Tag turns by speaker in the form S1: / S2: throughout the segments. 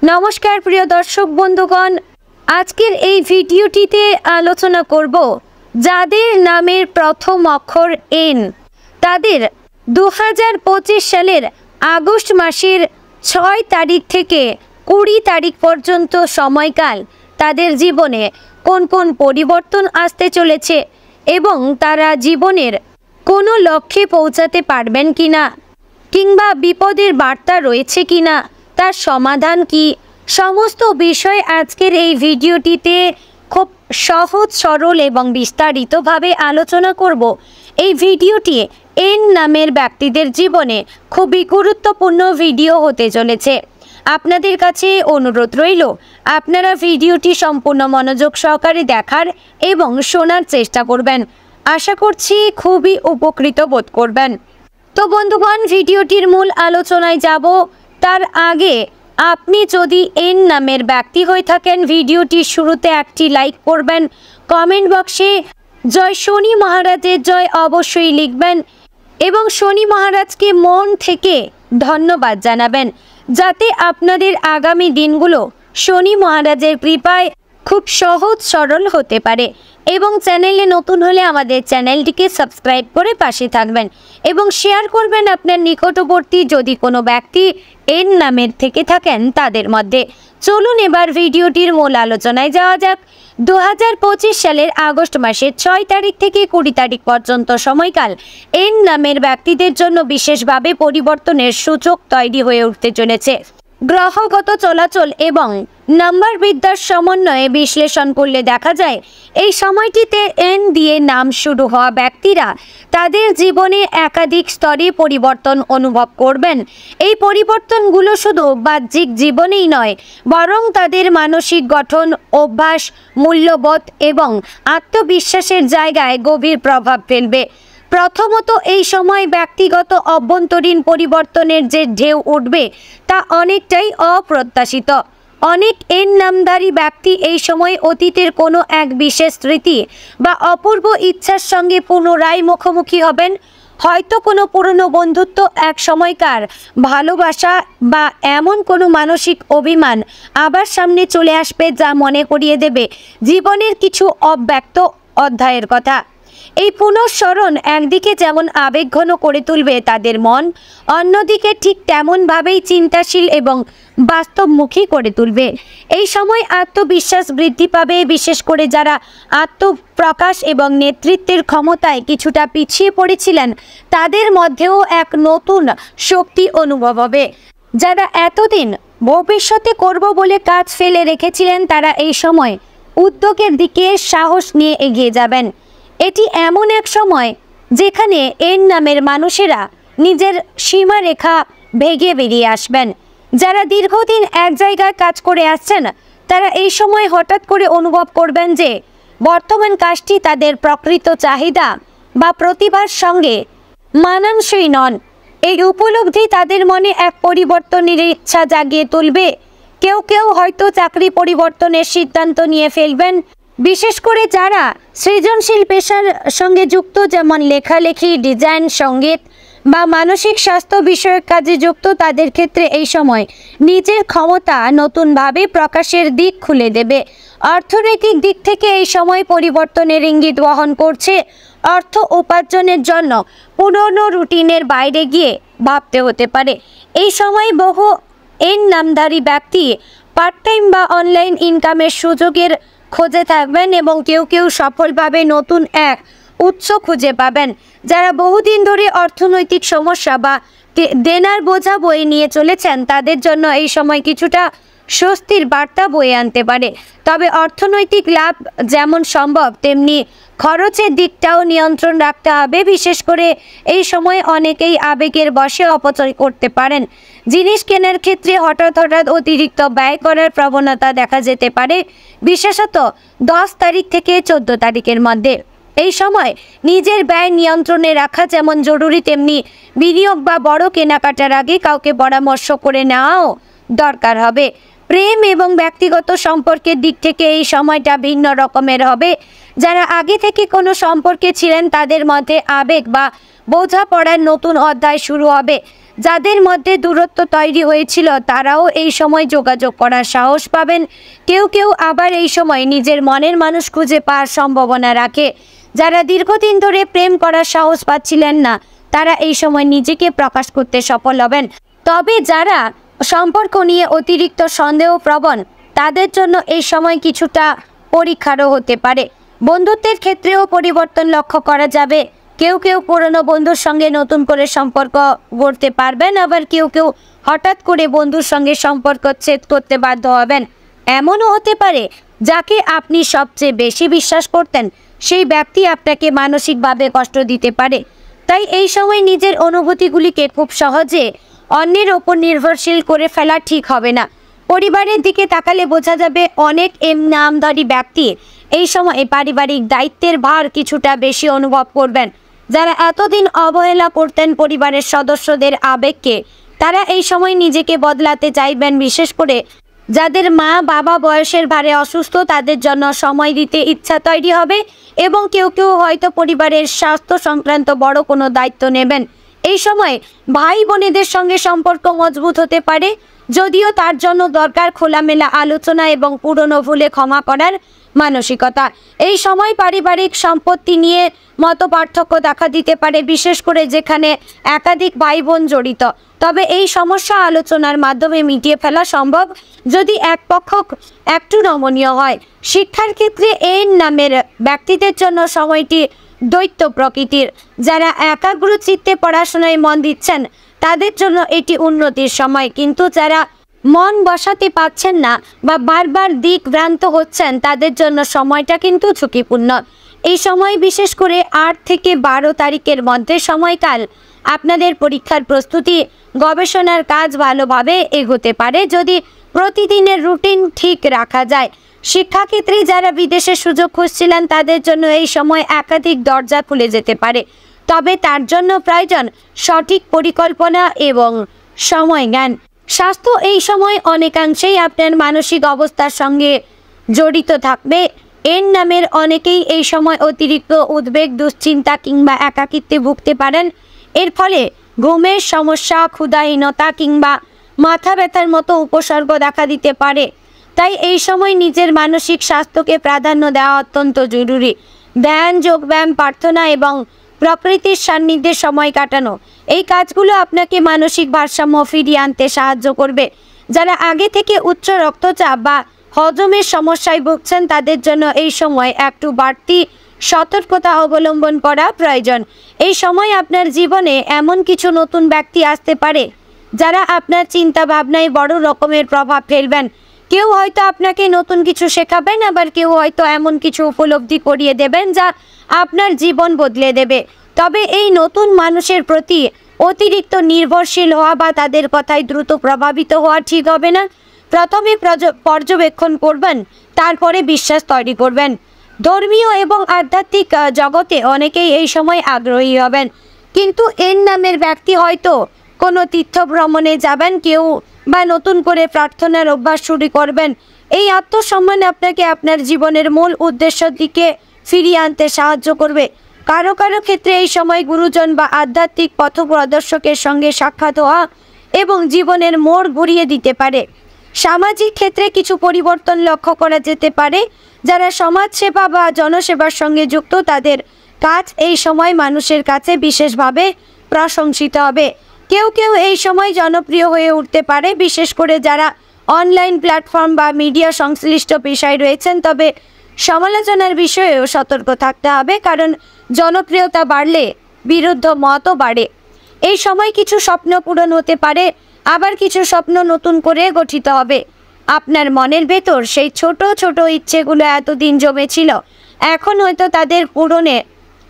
S1: নমস্কার প্রিয় দর্শক বন্ধুগণ, আজকের এই ভিডিওটিতে আলোচনা করব যাদের নামের প্রথম অক্ষর এন তাদের 2025 সালের আগস্ট মাসের 6 তারিখ থেকে 20 তারিখ পর্যন্ত সময়কাল তাদের জীবনে কোন কোন পরিবর্তন আসতে চলেছে এবং তারা জীবনের কোনো লক্ষ্যে পৌঁছাতে পারবেন কিনা কিংবা বিপদের বার্তা রয়েছে কিনা, তার সমাধান কি, সমস্ত বিষয় আজকের এই ভিডিওটিতে খুব সহজ সরল এবং বিস্তারিতভাবে আলোচনা করব। এই ভিডিওটি এন নামের ব্যক্তিদের জীবনে খুবই গুরুত্বপূর্ণ ভিডিও হতে চলেছে। আপনাদের কাছে অনুরোধ রইল আপনারা ভিডিওটি সম্পূর্ণ মনোযোগ সহকারে দেখার এবং শোনার চেষ্টা করবেন। আশা করছি খুবই উপকৃত বোধ করবেন। তো বন্ধুগণ, ভিডিওটির মূল আলোচনায় যাব তার আগে আপনি যদি এন নামের ব্যক্তি হয়ে থাকেন ভিডিওটির শুরুতে একটি লাইক করবেন, কমেন্ট বক্সে জয় শনি মহারাজের জয় অবশ্যই লিখবেন এবং শনি মহারাজকে মন থেকে ধন্যবাদ জানাবেন, যাতে আপনাদের আগামী দিনগুলো শনি মহারাজের কৃপায় খুব সহজ সরল হতে পারে। এবং চ্যানেলে নতুন হলে আমাদের চ্যানেলটিকে সাবস্ক্রাইব করে পাশে থাকবেন এবং শেয়ার করবেন আপনার নিকটবর্তী যদি কোনো ব্যক্তি এন নামের থেকে থাকেন তাদের মধ্যে। চলুন এবার ভিডিওটির মূল আলোচনায় যাওয়া যাক। 2025 সালের আগস্ট মাসের 6 তারিখ থেকে 20 তারিখ পর্যন্ত সময়কাল এন নামের ব্যক্তিদের জন্য বিশেষভাবে পরিবর্তনের সূচক তৈরি হয়ে উঠতে চলেছে। গ্রহগত চলাচল এবং নাম্বার বিদ্যার সমন্বয়ে বিশ্লেষণ করলে দেখা যায় এই সময়টিতে এন দিয়ে নাম শুরু হওয়া ব্যক্তিরা তাদের জীবনে একাধিক স্তরে পরিবর্তন অনুভব করবেন। এই পরিবর্তনগুলো শুধু বাহ্যিক জীবনেই নয়, বরং তাদের মানসিক গঠন, অভ্যাস, মূল্যবোধ এবং আত্মবিশ্বাসের জায়গায় গভীর প্রভাব ফেলবে। প্রথমত, এই সময় ব্যক্তিগত অভ্যন্তরীণ পরিবর্তনের যে ঢেউ উঠবে তা অনেকটাই অপ্রত্যাশিত। অনেক এন নামধারী ব্যক্তি এই সময় অতীতের কোনো এক বিশেষ স্মৃতি বা অপূর্ব ইচ্ছার সঙ্গে পুনরায় মুখোমুখি হবেন। হয়তো কোনো পুরনো বন্ধুত্ব, এক সময়কার ভালোবাসা বা এমন কোনো মানসিক অভিমান আবার সামনে চলে আসবে যা মনে করিয়ে দেবে জীবনের কিছু অব্যক্ত অধ্যায়ের কথা। এই পুনঃস্মরণ একদিকে যেমন আবেগঘন করে তুলবে তাদের মন, অন্যদিকে ঠিক তেমনভাবেই চিন্তাশীল এবং বাস্তবমুখী করে তুলবে। এই সময় আত্মবিশ্বাস বৃদ্ধি পাবে, বিশেষ করে যারা আত্মপ্রকাশ এবং নেতৃত্বের ক্ষমতায় কিছুটা পিছিয়ে পড়েছিলেন তাদের মধ্যেও এক নতুন শক্তি অনুভব হবে। যারা এতদিন ভবিষ্যতে করব বলে কাজ ফেলে রেখেছিলেন তারা এই সময় উদ্যোগের দিকে সাহস নিয়ে এগিয়ে যাবেন। এটি এমন এক সময় যেখানে এন নামের মানুষেরা নিজের সীমারেখা ভেঙে বেরিয়ে আসবেন। যারা দীর্ঘদিন এক জায়গায় কাজ করে আসছেন তারা এই সময় হঠাৎ করে অনুভব করবেন যে বর্তমান কাজটি তাদের প্রকৃত চাহিদা বা প্রতিভার সঙ্গে মানানসই নন। এই উপলব্ধি তাদের মনে এক পরিবর্তনের ইচ্ছা জাগিয়ে তুলবে। কেউ কেউ হয়তো চাকরি পরিবর্তনের সিদ্ধান্ত নিয়ে ফেলবেন, বিশেষ করে যারা সৃজনশীল পেশার সঙ্গে যুক্ত, যেমন লেখালেখি, ডিজাইন, সঙ্গীত বা মানসিক স্বাস্থ্য বিষয়ক কাজে যুক্ত। তাদের ক্ষেত্রে এই সময় নিজের ক্ষমতা নতুনভাবে প্রকাশের দিক খুলে দেবে। অর্থনৈতিক দিক থেকে এই সময় পরিবর্তনের ইঙ্গিত বহন করছে। অর্থ উপার্জনের জন্য পুরনো রুটিনের বাইরে গিয়ে ভাবতে হতে পারে। এই সময় বহু এন নামধারী ব্যক্তি পার্ট টাইম বা অনলাইন ইনকামের সুযোগের খোঁজে থাকবেন এবং কেউ কেউ সফলভাবে নতুন এক উৎস খুঁজে পাবেন। যারা বহুদিন ধরে অর্থনৈতিক সমস্যা বা দেনার বোঝা বয়ে নিয়ে চলেছেন তাদের জন্য এই সময় কিছুটা স্বস্তির বার্তা বয়ে আনতে পারে। তবে অর্থনৈতিক লাভ যেমন সম্ভব তেমনি খরচের দিকটাও নিয়ন্ত্রণ রাখতে হবে। বিশেষ করে এই সময় অনেকেই আবেগের বশে অপচয় করতে পারেন। জিনিস কেনার ক্ষেত্রে হঠাৎ অতিরিক্ত ব্যয় করার প্রবণতা দেখা যেতে পারে, বিশেষত 10 তারিখ থেকে 14 তারিখের মধ্যে। এই সময় নিজের ব্যয় নিয়ন্ত্রণে রাখা যেমন জরুরি তেমনি বিনিয়োগ বা বড় কেনাকাটার আগে কাউকে পরামর্শ করে নেওয়াও দরকার হবে। প্রেম এবং ব্যক্তিগত সম্পর্কের দিক থেকে এই সময়টা ভিন্ন রকমের হবে। যারা আগে থেকে কোনো সম্পর্কে ছিলেন তাদের মধ্যে আবেগ বা বোঝাপড়ার নতুন অধ্যায় শুরু হবে। যাদের মধ্যে দূরত্ব তৈরি হয়েছিল তারাও এই সময় যোগাযোগ করার সাহস পাবেন। কেউ কেউ আবার এই সময় নিজের মনের মানুষ খুঁজে পাওয়ার সম্ভাবনা রাখে। যারা দীর্ঘদিন ধরে প্রেম করার সাহস পাচ্ছিলেন না তারা এই সময় নিজেকে প্রকাশ করতে সফল হবেন। তবে যারা সম্পর্ক নিয়ে অতিরিক্ত সন্দেহপ্রবণ তাদের জন্য এই সময় কিছুটা পরীক্ষারও হতে পারে। বন্ধুত্বের ক্ষেত্রেও পরিবর্তন লক্ষ্য করা যাবে। কেউ কেউ পুরনো বন্ধুর সঙ্গে নতুন করে সম্পর্ক গড়তে পারবেন, আবার কেউ কেউ হঠাৎ করে বন্ধুর সঙ্গে সম্পর্ক ছেদ করতে বাধ্য হবেন। এমনও হতে পারে যাকে আপনি সবচেয়ে বেশি বিশ্বাস করতেন সেই ব্যক্তি আপনাকে মানসিকভাবে কষ্ট দিতে পারে। তাই এই সময় নিজের অনুভূতিগুলিকে খুব সহজে অন্যের ওপর নির্ভরশীল করে ফেলা ঠিক হবে না। পরিবারের দিকে তাকালে বোঝা যাবে অনেক নামধারী ব্যক্তি এই সময় পারিবারিক দায়িত্বের ভার কিছুটা বেশি অনুভব করবেন। যারা এতদিন অবহেলা করতেন পরিবারের সদস্যদের আবেগকে তারা এই সময় নিজেকে বদলাতে চাইবেন। বিশেষ করে যাদের মা বাবা বয়সের ভারে অসুস্থ তাদের জন্য সময় দিতে ইচ্ছা তৈরি হবে এবং কেউ কেউ হয়তো পরিবারের স্বাস্থ্য সংক্রান্ত বড় কোনো দায়িত্ব নেবেন। এই সময় ভাই বোনেদের সঙ্গে সম্পর্ক মজবুত হতে পারে, যদিও তার জন্য দরকার খোলামেলা আলোচনা এবং পুরনো ভুলে ক্ষমা করার মানসিকতা। এই সময় পারিবারিক সম্পত্তি নিয়ে মতপার্থক্য দেখা দিতে পারে, বিশেষ করে যেখানে একাধিক ভাই বোন জড়িত। তবে এই সমস্যা আলোচনার মাধ্যমে মিটিয়ে ফেলা সম্ভব যদি এক পক্ষ একটু নমনীয় হয়। শিক্ষার ক্ষেত্রে এন নামের ব্যক্তিদের জন্য সময়টি দৈত্য প্রকৃতির। যারা একাগ্র চিত্তে পড়াশোনায় মন দিচ্ছেন তাদের জন্য এটি উন্নতির সময়, কিন্তু যারা মন বসাতে পারছেন না বা বারবার দিক ভ্রান্ত হচ্ছেন তাদের জন্য সময়টা কিন্তু ঝুঁকিপূর্ণ। এই সময় বিশেষ করে 8 থেকে 12 তারিখের মধ্যে সময়কাল আপনাদের পরীক্ষার প্রস্তুতি গবেষণার কাজ ভালোভাবে এগোতে পারে যদি প্রতিদিনের রুটিন ঠিক রাখা যায়। শিক্ষাক্ষেত্রে যারা বিদেশের সুযোগ খুঁজছিলেন তাদের জন্য এই সময় একাধিক দরজা খুলে যেতে পারে, তবে তার জন্য প্রয়োজন সঠিক পরিকল্পনা এবং সময় জ্ঞান। স্বাস্থ্য এই সময় অনেকাংশেই আপনার মানসিক অবস্থার সঙ্গে জড়িত থাকবে। এর নামের অনেকেই এই সময় অতিরিক্ত উদ্বেগ, দুশ্চিন্তা কিংবা একাকিত্বে ভুগতে পারেন। এর ফলে ঘুমের সমস্যা, ক্ষুধাহীনতা কিংবা মাথা ব্যথার মতো উপসর্গ দেখা দিতে পারে। তাই এই সময় নিজের মানসিক স্বাস্থ্যকে প্রাধান্য দেওয়া অত্যন্ত জরুরি। ধ্যান, যোগব্যায়াম, প্রার্থনা এবং প্রকৃতির সান্নিধ্যে সময় কাটানো এই কাজগুলো আপনাকে মানসিক ভারসাম্য ফিরিয়ে আনতে সাহায্য করবে। যারা আগে থেকে উচ্চ রক্তচাপ বা হজমের সমস্যায় ভুগছেন তাদের জন্য এই সময় একটু বাড়তি সতর্কতা অবলম্বন করা প্রয়োজন। এই সময় আপনার জীবনে এমন কিছু নতুন ব্যক্তি আসতে পারে যারা আপনার চিন্তা ভাবনায় বড় রকমের প্রভাব ফেলবেন। কেউ হয়তো আপনাকে নতুন কিছু শেখাবেন, আবার কেউ হয়তো এমন কিছু উপলব্ধি করিয়ে দেবেন যা আপনার জীবন বদলে দেবে। তবে এই নতুন মানুষের প্রতি অতিরিক্ত নির্ভরশীল হওয়া বা তাদের কথায় দ্রুত প্রভাবিত হওয়া ঠিক হবে না। প্রথমে পর্যবেক্ষণ করবেন, তারপরে বিশ্বাস তৈরি করবেন। ধর্মীয় এবং আধ্যাত্মিক জগতে অনেকেই এই সময় আগ্রহী হবেন, কিন্তু এর নামের ব্যক্তি হয়তো কোনো তীর্থ ভ্রমণে যাবেন, কেউ বা নতুন করে প্রার্থনার অভ্যাস শুরু করবেন। এই আত্মসম্মান আপনাকে আপনার জীবনের মূল উদ্দেশ্যের দিকে ফিরিয়ে আনতে সাহায্য করবে। কারো কারো ক্ষেত্রে এই সময় গুরুজন বা আধ্যাত্মিক পথপ্রদর্শকের সঙ্গে সাক্ষাৎ হওয়া এবং জীবনের মোড় ঘুরিয়ে দিতে পারে। সামাজিক ক্ষেত্রে কিছু পরিবর্তন লক্ষ্য করা যেতে পারে। যারা সমাজসেবা বা জনসেবার সঙ্গে যুক্ত তাদের কাজ এই সময় মানুষের কাছে বিশেষভাবে প্রশংসিত হবে। কেউ কেউ এই সময় জনপ্রিয় হয়ে উঠতে পারে, বিশেষ করে যারা অনলাইন প্ল্যাটফর্ম বা মিডিয়া সংশ্লিষ্ট পেশায় রয়েছেন। তবে সমালোচনার বিষয়েও সতর্ক থাকতে হবে, কারণ জনপ্রিয়তা বাড়লে বিরুদ্ধ মতও বাড়ে। এই সময় কিছু স্বপ্ন পূরণ হতে পারে, আবার কিছু স্বপ্ন নতুন করে গঠিত হবে। আপনার মনের ভেতর সেই ছোট ছোট ইচ্ছেগুলো এতদিন জমেছিল, এখন হয়তো তাদের পূরণে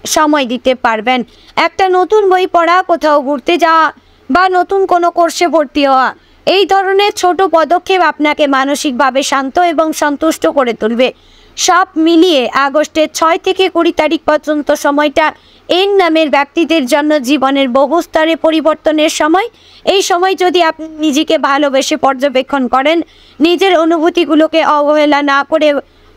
S1: সময় দিতে পারবেন। একটা নতুন বই পড়া, কোথাও ঘুরতে যাওয়া বা নতুন কোনো কোর্সে ভর্তি হওয়া, এই ধরনের ছোট পদক্ষেপ আপনাকে মানসিকভাবে শান্ত এবং সন্তুষ্ট করে তুলবে। সব মিলিয়ে আগস্টের 6 থেকে 20 তারিখ পর্যন্ত সময়টা এন নামের ব্যক্তিদের জন্য জীবনের বহু স্তরে পরিবর্তনের সময়। এই সময় যদি আপনি নিজেকে ভালোবেসে পর্যবেক্ষণ করেন, নিজের অনুভূতিগুলোকে অবহেলা না করে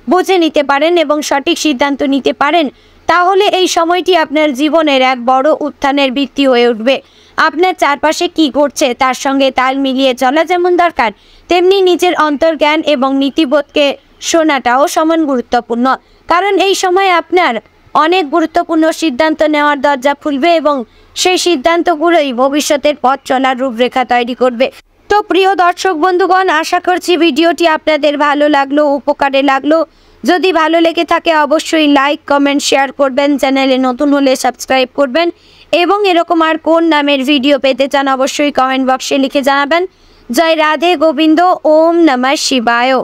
S1: বুঝে নিতে পারেন এবং সঠিক সিদ্ধান্ত নিতে পারেন, তাহলে এই সময়টি আপনার জীবনের এক বড় উত্থানের ভিত্তি হয়ে উঠবে। আপনার চারপাশে কি ঘটছে তার সঙ্গে তাল মিলিয়ে চলা যেমন দরকার, তেমনি নিজের অন্তর্জ্ঞান এবং নীতিবোধকে শোনাটাও সমান গুরুত্বপূর্ণ। কারণ এই সময় আপনার অনেক গুরুত্বপূর্ণ সিদ্ধান্ত নেওয়ার দরজা খুলবে এবং সেই সিদ্ধান্তগুলোই ভবিষ্যতের পথ চলার রূপরেখা তৈরি করবে। তো প্রিয় দর্শক বন্ধুগণ, আশা করছি ভিডিওটি আপনাদের ভালো লাগলো, উপকারে লাগলো। যদি ভালো লেগে থাকে অবশ্যই লাইক, কমেন্ট, শেয়ার করবেন। চ্যানেলে নতুন হলে সাবস্ক্রাইব করবেন এবং এরকম আর কোন নামের ভিডিও পেতে চান অবশ্যই কমেন্ট বক্সে লিখে জানাবেন। জয় রাধে গোবিন্দ, ওম নমঃ শিবায়।